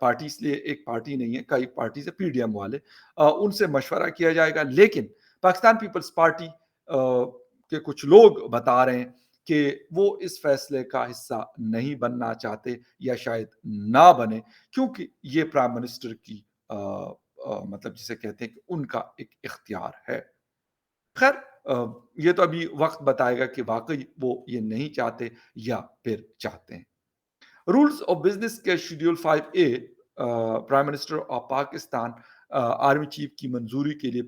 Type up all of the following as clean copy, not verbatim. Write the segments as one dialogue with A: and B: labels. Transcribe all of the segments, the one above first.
A: Party اس لیے ایک party نہیں ہے، کئی پارٹی سے پی ڈی ایم والے، ان سے مشورہ کیا جائے گا، لیکن پاکستان پیپلز پارٹی کے کچھ لوگ بتا رہے ہیں کہ وہ اس فیصلے کا حصہ نہیں بننا چاہتے یا شاید نہ بنے، کیونکہ یہ پرائم منسٹر کی مطلب جسے کہتے ہیں کہ ان کا ایک اختیار ہے۔ خیر یہ تو ابھی وقت بتائے گا کہ واقعی وہ یہ نہیں چاہتے یا پھر چاہتے ہیں۔ رولز آف بزنس کے schedule 5A prime minister of Pakistan army chief کی منظوری کے لیے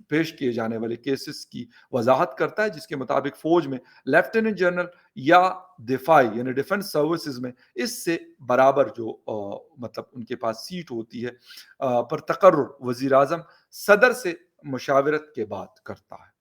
A: پیش کیے جانے والے کیسز کی وضاحت کرتا ہے، جس کے مطابق فوج میں لیفٹیننٹ جنرل یا دفاعی یعنی ڈیفنس سروسز میں اس سے برابر جو مطلب ان کے پاس سیٹ ہوتی ہے پر تقرر وزیر اعظم صدر سے مشاورت کے بعد کرتا ہے۔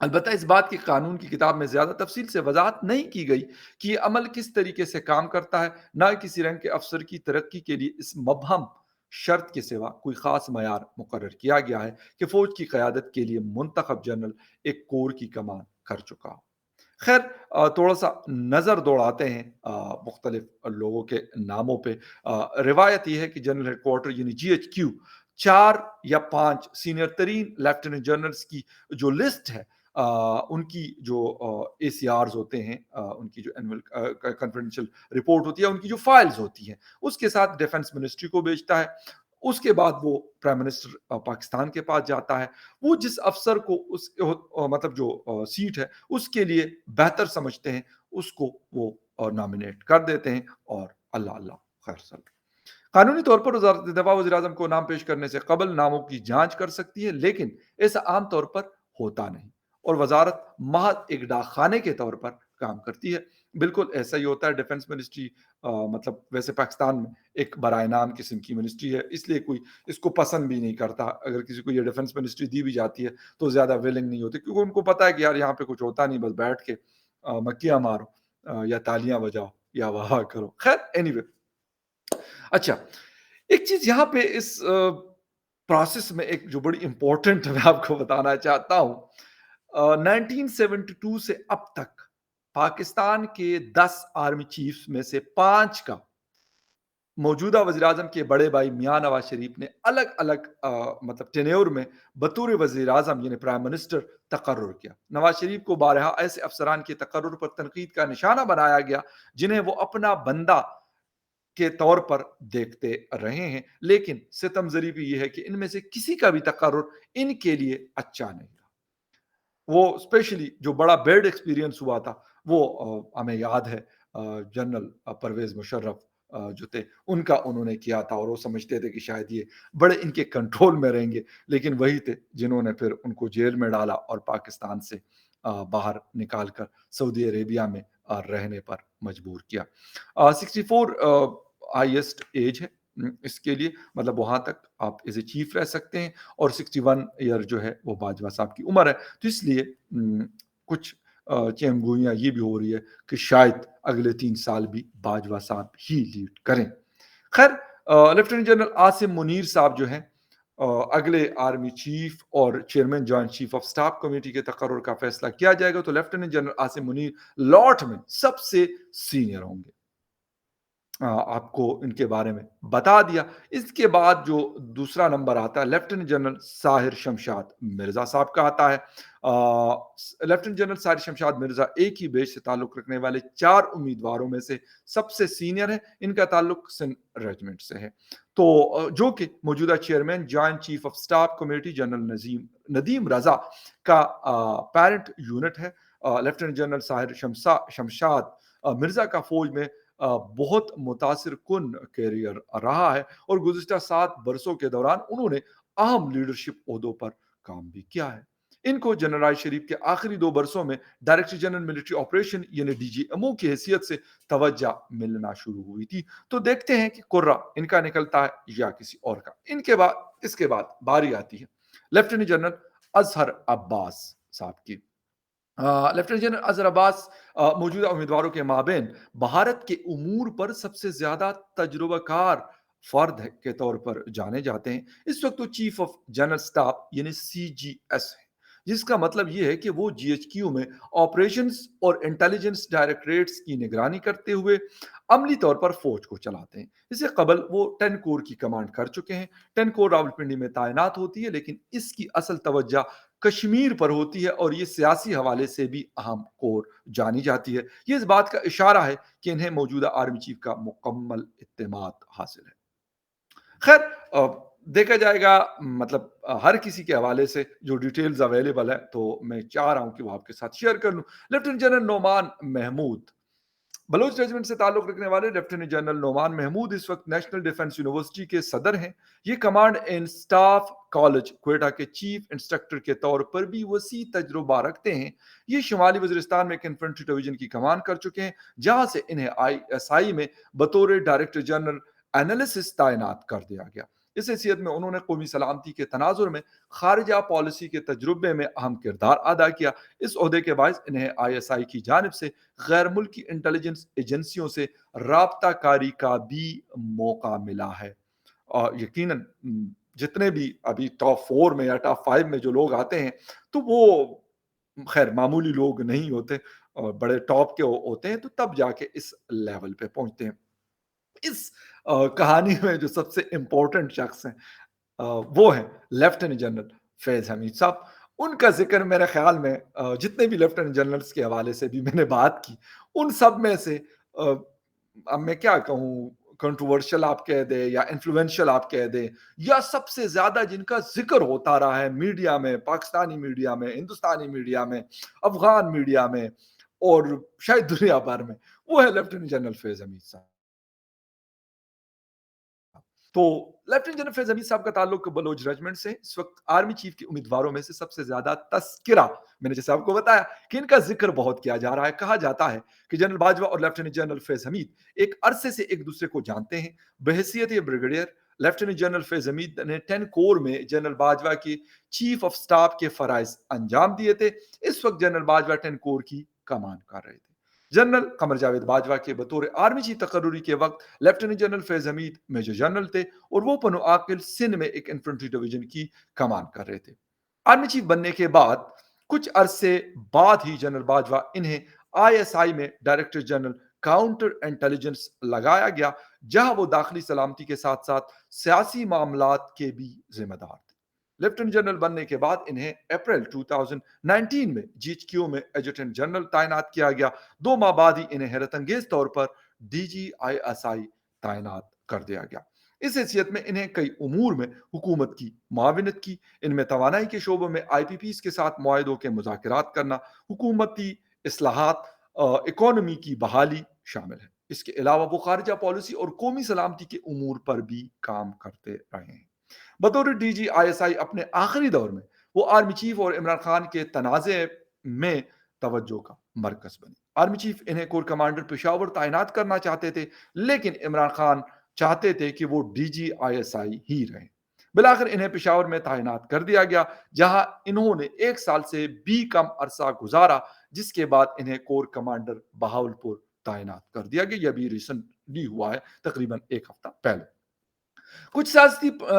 A: البتہ اس بات کی قانون کی کتاب میں زیادہ تفصیل سے وضاحت نہیں کی گئی کہ یہ عمل کس طریقے سے کام کرتا ہے، نہ کسی رینک کے افسر کی ترقی کے لیے اس مبہم شرط کے سوا کوئی خاص معیار مقرر کیا گیا ہے کہ فوج کی قیادت کے لیے منتخب جنرل ایک کور کی کمان کر چکا ہو۔ خیر تھوڑا سا نظر دوڑاتے ہیں مختلف لوگوں کے ناموں پہ۔ روایت یہ ہے کہ جنرل ہیڈ کوارٹر یعنی جی ایچ کیو 4 یا 5 سینئر ترین لیفٹیننٹ جنرلز کی جو لسٹ ہے، ان کی جو اے سی آرز ہوتے ہیں، ان کی جو اینول کنفیڈنشیل رپورٹ ہوتی ہے، ان کی جو فائلز ہوتی ہیں، اس کے ساتھ ڈیفنس منسٹری کو بھیجتا ہے۔ اس کے بعد وہ پرائم منسٹر پاکستان کے پاس جاتا ہے، وہ جس افسر کو اس مطلب جو سیٹ ہے اس کے لیے بہتر سمجھتے ہیں اس کو وہ نامینیٹ کر دیتے ہیں، اور اللہ اللہ خیر سل۔ قانونی طور پر وزارت دفاع وزیر اعظم کو نام پیش کرنے سے قبل ناموں کی جانچ کر سکتی ہے، لیکن ایسا عام طور پر ہوتا نہیں، اور وزارت محض ایک ڈاک خانے کے طور پر کام کرتی ہے۔ بالکل ایسا ہی ہوتا ہے ڈیفنس منسٹری، مطلب ویسے پاکستان میں ایک برائے نام قسم کی منسٹری ہے، اس لیے کوئی اس کو پسند بھی نہیں کرتا۔ اگر کسی کو یہ ڈیفنس منسٹری دی بھی جاتی ہے تو زیادہ ویلنگ نہیں ہوتی، کیونکہ ان کو پتا ہے کہ یار یہاں پہ کچھ ہوتا نہیں، بس بیٹھ کے مکیاں مارو یا تالیاں بجاؤ یا واہ واہ کرو۔ خیر اینی وے، اچھا ایک چیز یہاں پہ اس پروسیس میں ایک جو بڑی امپورٹنٹ میں آپ کو بتانا چاہتا ہوں، 1972 سے اب تک پاکستان کے 10 آرمی چیفز میں سے 5 کا موجودہ وزیر اعظم کے بڑے بھائی میاں نواز شریف نے الگ الگ مطلب ٹینیور میں بطور وزیر اعظم یعنی پرائم منسٹر تقرر کیا۔ نواز شریف کو بارہا ایسے افسران کے تقرر پر تنقید کا نشانہ بنایا گیا جنہیں وہ اپنا بندہ کے طور پر دیکھتے رہے ہیں، لیکن ستم ظریفی یہ ہے کہ ان میں سے کسی کا بھی تقرر ان کے لیے اچھا نہیں رہا۔ وہ اسپیشلی جو بڑا بیڈ ایکسپیرینس ہوا تھا وہ ہمیں یاد ہے، جنرل پرویز مشرف جو تھے ان کا انہوں نے کیا تھا، اور وہ سمجھتے تھے کہ شاید یہ بڑے ان کے کنٹرول میں رہیں گے، لیکن وہی تھے جنہوں نے پھر ان کو جیل میں ڈالا اور پاکستان سے باہر نکال کر سعودی عربیہ میں رہنے پر مجبور کیا۔ 64 ہائیسٹ ایج ہے اس کے لیے، مطلب وہاں تک آپ ایز اے چیف رہ سکتے ہیں، اور 61 ایئر جو ہے وہ باجوہ صاحب کی عمر ہے، تو اس لیے کچھ چیم گوئیاں یہ بھی ہو رہی ہے کہ شاید اگلے 3 سال بھی باجوہ صاحب ہی لیڈ کریں۔ خیر لیفٹیننٹ جنرل عاصم منیر صاحب جو ہیں اگلے آرمی چیف اور chairman joint chief of staff committee کے تقرر کا فیصلہ کیا جائے گا، تو لیفٹیننٹ جنرل عاصم منیر لاٹ میں سب سے سینئر ہوں گے۔ آپ کو ان کے بارے میں بتا دیا۔ اس کے بعد جو دوسرا نمبر آتا ہے لیفٹیننٹ جنرل ساحر شمشاد مرزا صاحب کا آتا ہے۔ لیفٹیننٹ جنرل ساحر شمشاد مرزا ایک ہی بیچ سے تعلق رکھنے والے 4 امیدواروں میں سے سب سے سینئر ہیں، ان کا تعلق سندھ ریجمنٹ سے ہے، تو جو کہ موجودہ chairman joint chief of staff committee general Nadeem Raza کا پیرنٹ یونٹ ہے۔ لیفٹیننٹ جنرل ساحر شمشاد مرزا کا فوج میں بہت متاثر کن کیریئر رہا ہے، اور گزشتہ 7 برسوں کے دوران انہوں نے اہم لیڈرشپ عہدوں پر کام بھی کیا ہے۔ ان کو جنرل راج شریف کے آخری 2 برسوں میں ڈائریکٹر جنرل ملٹری آپریشن یعنی ڈی جی ایم او کی حیثیت سے توجہ ملنا شروع ہوئی تھی، تو دیکھتے ہیں کہ کرہ ان کا نکلتا ہے یا کسی اور کا۔ اس کے بعد باری آتی ہے لیفٹیننٹ جنرل اظہر عباس صاحب کی۔ لیفٹیننٹ جنرل اظہر عباس موجودہ امیدواروں کے مابین بھارت کے امور پر سب سے زیادہ تجربہ کار فرد کے طور پر جانے جاتے ہیں۔ اس وقت وہ چیف آف جنرل سٹاف یعنی سی جی ایس ہے، جس کا مطلب یہ ہے کہ وہ جی ایچ کیو میں آپریشنز اور انٹیلیجنس ڈائریکٹریٹس کی نگرانی کرتے ہوئے عملی طور پر فوج کو چلاتے ہیں۔ اس سے قبل وہ 10 کور کی کمانڈ کر چکے ہیں۔ 10 کور راولپنڈی میں تعینات ہوتی ہے، لیکن اس کی اصل توجہ کشمیر پر ہوتی ہے اور یہ سیاسی حوالے سے بھی اہم کور جانی جاتی ہے۔ یہ اس بات کا اشارہ ہے کہ انہیں موجودہ آرمی چیف کا مکمل اعتماد حاصل ہے۔ خیر، دیکھا جائے گا، مطلب ہر کسی کے حوالے سے جو ڈیٹیلز اویلیبل ہے تو میں چاہ رہا ہوں کہ وہ آپ کے ساتھ شیئر کر لوں۔ Lieutenant general Nauman Mahmood, Baloch regiment سے تعلق رکھنے والے لیفٹیننٹ جنرل نعمان محمود اس وقت نیشنل ڈیفنس یونیورسٹی کے صدر ہیں۔ یہ command and staff college Quetta کے چیف انسٹرکٹر کے طور پر بھی وسیع تجربہ رکھتے ہیں۔ یہ شمالی وزیرستان میں ایک انفنٹری ڈویژن کی کمان کر چکے ہیں، جہاں سے انہیں ISI میں بطور ڈائریکٹر جنرل انالیسس تعینات کر دیا گیا۔ اس حیثیت میں انہوں نے قومی سلامتی کے تناظر میں خارجہ پالیسی کے تجربے میں اہم کردار ادا کیا۔ اس عہدے کے باعث انہیں ISI کی جانب سے غیر ملکی انٹیلیجنس ایجنسیوں سے رابطہ کاری کا بھی موقع ملا ہے۔ اور یقیناً جتنے بھی ابھی ٹاپ 4 میں یا ٹاپ 5 میں جو لوگ آتے ہیں تو وہ خیر معمولی لوگ نہیں ہوتے، اور بڑے ٹاپ کے ہوتے ہیں، تو تب جا کے اس لیول پہ پہنچتے ہیں۔ اس کہانی میں جو سب سے امپورٹنٹ شخص ہیں وہ ہیں لیفٹیننٹ جنرل فیض حمید صاحب۔ ان کا ذکر میرے خیال میں جتنے بھی لیفٹیننٹ جنرلز کے حوالے سے بھی میں نے بات کی، ان سب میں سے اب میں کیا کہوں، کنٹروورشل آپ کہہ دیں یا انفلوئنشل آپ کہہ دیں، یا سب سے زیادہ جن کا ذکر ہوتا رہا ہے میڈیا میں، پاکستانی میڈیا میں، ہندوستانی میڈیا میں، افغان میڈیا میں، اور شاید دنیا بھر میں، وہ ہے لیفٹیننٹ جنرل فیض حمید صاحب۔ تو لیفٹیننٹ جنرل فیض حمید صاحب کا تعلق بلوچ ریجمنٹ سے۔ اس وقت آرمی چیف کے امیدواروں میں سے سب سے زیادہ تذکرہ، میں نے جیسے آپ کو بتایا کہ ان کا ذکر بہت کیا جا رہا ہے۔ کہا جاتا ہے کہ جنرل باجوہ اور لیفٹیننٹ جنرل فیض حمید ایک عرصے سے ایک دوسرے کو جانتے ہیں۔ بحیثیت بریگیڈیئر، لیفٹیننٹ جنرل فیض حمید نے 10 کور میں جنرل باجوہ کی چیف آف سٹاف کے فرائض انجام دیے تھے۔ اس وقت جنرل باجوہ 10 کور کی کمان کر رہے تھے۔ جنرل قمر جاوید باجوہ کے بطور آرمی چیف تقرری کے وقت لیفٹیننٹ جنرل فیض حمید میجر جنرل تھے، اور وہ پنو عاقل سندھ میں ایک انفنٹری ڈویژن کی کمان کر رہے تھے۔ آرمی چیف بننے کے بعد کچھ عرصے بعد ہی جنرل باجوہ انہیں ISI میں ڈائریکٹر جنرل کاؤنٹر انٹیلیجنس لگایا گیا، جہاں وہ داخلی سلامتی کے ساتھ ساتھ سیاسی معاملات کے بھی ذمہ دار تھے۔ لیفٹیننٹ جنرل بننے کے بعد انہیں اپریل 2019 میں GHQ میں ایڈجوٹنٹ جنرل تعینات کیا گیا۔ 2 ماہ بعد ہی انہیں حیرت انگیز طور پر DGISI تعینات کر دیا گیا۔ اس حیثیت میں انہیں کئی امور میں حکومت کی معاونت کی۔ ان میں توانائی کے شعبوں میں IPPs کے ساتھ معاہدوں کے مذاکرات کرنا، حکومتی اصلاحات، اکانومی کی بحالی شامل ہے۔ اس کے علاوہ وہ خارجہ پالیسی اور قومی سلامتی کے امور پر بھی کام کرتے رہے ہیں۔ بطور DGISI اپنے آخری دور میں وہ آرمی چیف اور عمران خان کے تنازع میں توجہ کا مرکز بنے۔ آرمی چیف انہیں کور کمانڈر پشاور تعینات کرنا چاہتے تھے، لیکن عمران خان چاہتے تھے کہ وہ DGISI ہی رہیں۔ بالآخر انہیں پشاور میں تعینات کر دیا گیا، جہاں انہوں نے 1 سال سے بھی کم عرصہ گزارا، جس کے بعد انہیں کور کمانڈر بہاولپور تعینات کر دیا گیا۔ یہ بھی ریسنٹلی ہوا ہے، تقریباً 1 ہفتہ پہلے۔ کچھ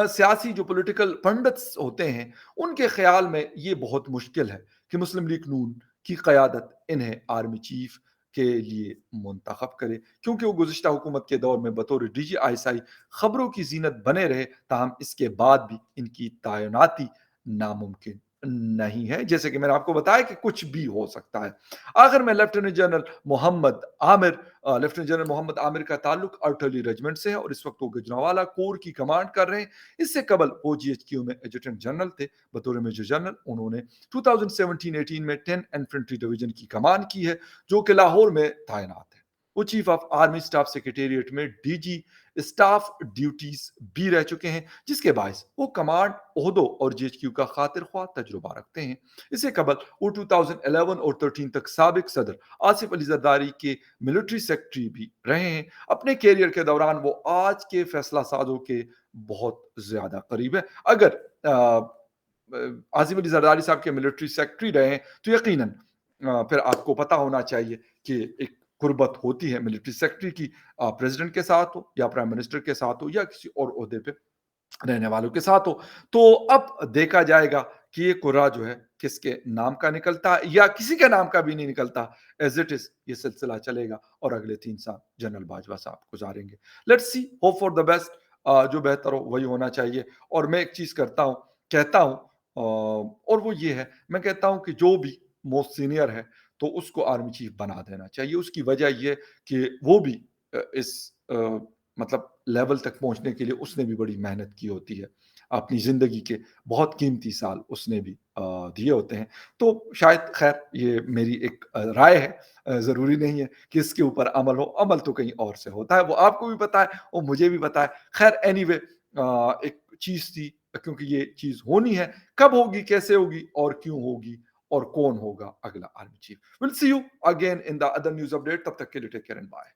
A: سیاسی جو پولیٹیکل پنڈتس ہوتے ہیں، ان کے خیال میں یہ بہت مشکل ہے کہ مسلم لیگ نون کی قیادت انہیں آرمی چیف کے لیے منتخب کرے، کیونکہ وہ گزشتہ حکومت کے دور میں بطور DGISI خبروں کی زینت بنے رہے، تاہم اس کے بعد بھی ان کی تعیناتی ناممکن نہیں ہے، جیسے کہ میں نے آپ کو بتایا کہ کچھ بھی ہو سکتا ہے۔ آخر میں لیفٹیننٹ جنرل محمد عامر کا تعلق آرٹلری ریجمنٹ سے ہے، اور اس وقت وہ گجرانوالہ کور کی کمانڈ کر رہے ہیں۔ اس سے قبل وہ GHQ میں ایڈجوٹنٹ جنرل تھے۔ بطور میجر جنرل انہوں نے 2017-18 میں 10 انفنٹری ڈویژن کی کمان کی ہے، جو کہ لاہور میں تعینات ہے۔ وہ chief of army staff secretariat میں DG اسٹاف ڈیوٹیز بھی رہ چکے ہیں، جس کے باعث وہ کمانڈ عہدوں اور GHQ کا خاطر خواہ تجربہ رکھتے ہیں۔ اس سے قبل وہ 2011 اور 13 تک سابق صدر آصف علی زرداری کے ملٹری سیکرٹری بھی رہے ہیں۔ اپنے کیریئر کے دوران وہ آج کے فیصلہ سازوں کے بہت زیادہ قریب ہے۔ اگر آصف علی زرداری صاحب کے ملٹری سیکرٹری رہے ہیں تو یقیناً پھر آپ کو پتہ ہونا چاہیے کہ ایک قربت ہوتی ہے ملٹری سیکرٹری کی، پریزیڈنٹ کے ساتھ ہو یا پرائم منسٹر کے ساتھ ہو یا کسی اور عہدے پہ رہنے والوں کے ساتھ ہو۔ تو اب دیکھا جائے گا کہ یہ قرعہ جو ہے کس کے نام کا نکلتا یا کسی کے نام کا بھی نہیں نکلتا، ایز اٹ از یہ سلسلہ چلے گا اور اگلے 3 سال جنرل باجوہ صاحب گزاریں گے. Let's see, hope for the best. جو بہتر ہو وہی ہونا چاہیے. اور میں ایک چیز کہتا ہوں اور وہ یہ ہے، میں کہتا ہوں کہ جو بھی موسٹ سینئر ہے تو اس کو آرمی چیف بنا دینا چاہیے. اس کی وجہ یہ کہ وہ بھی اس مطلب لیول تک پہنچنے کے لیے اس نے بھی بڑی محنت کی ہوتی ہے. اپنی زندگی کے بہت قیمتی سال اس نے بھی دیے ہوتے ہیں. تو شاید خیر یہ میری ایک رائے ہے، ضروری نہیں ہے کہ اس کے اوپر عمل ہو. عمل تو کہیں اور سے ہوتا ہے، وہ آپ کو بھی پتا ہے اور مجھے بھی پتا ہے. خیر اینی وے ایک چیز تھی، کیونکہ یہ چیز ہونی ہے. کب ہوگی، کیسے ہوگی اور کیوں ہوگی اور کون ہوگا اگلا army chief. Will see you again in the other news update. تب تک کے لیے ٹیک کیئر اینڈ بائے.